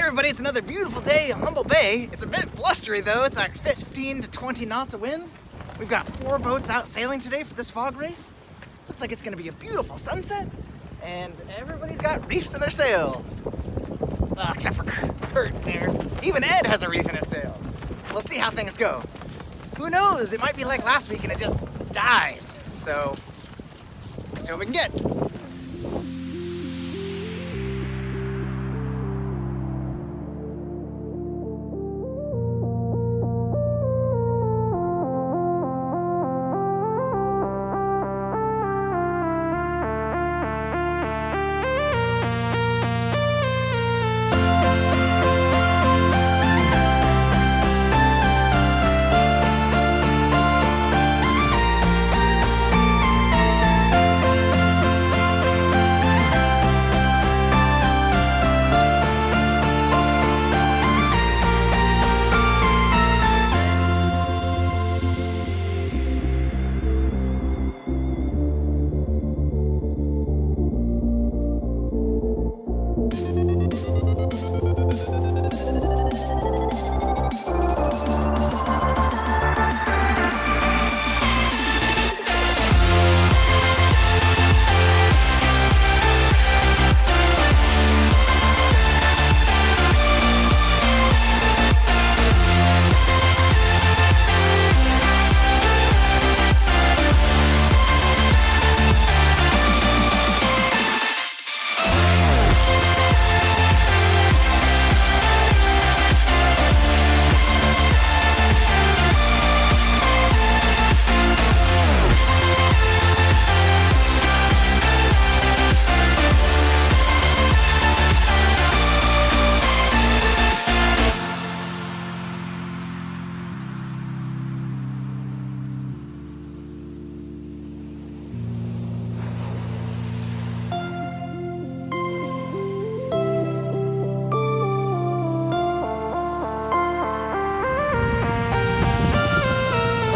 everybody, it's another beautiful day in Humboldt Bay. It's a bit blustery though. It's like 15 to 20 knots of wind. We've got 4 boats out sailing today for this fog race. Looks like it's gonna be a beautiful sunset, and everybody's got reefs in their sails. Well, except for Kurt there. Even Ed has a reef in his sail. We'll see how things go. Who knows? It might be like last week and it just dies. So, let's see what we can get.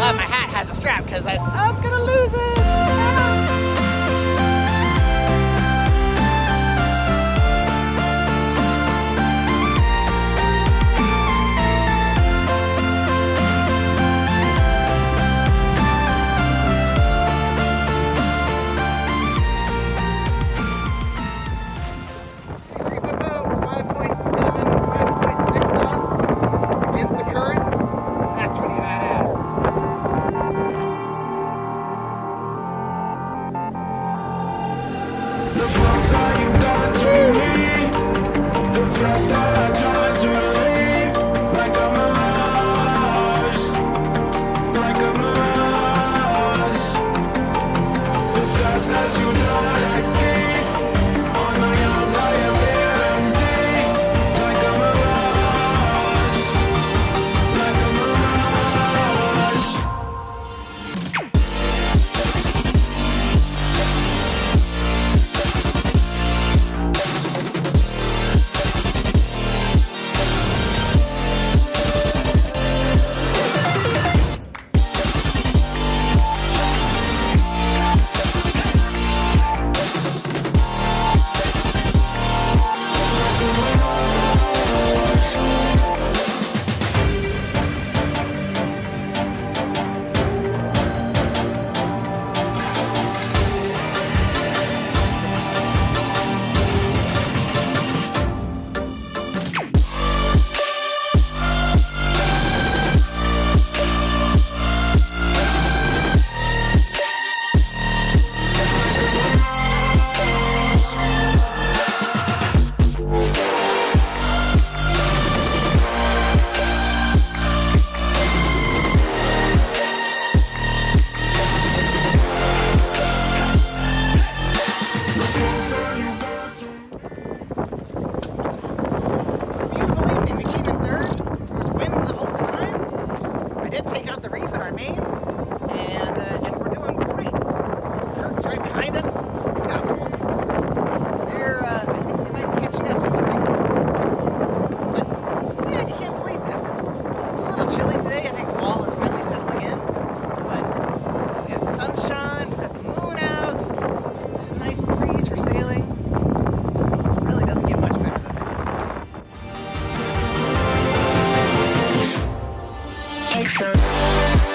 My hat has a strap because I'm gonna lose it. Egzod.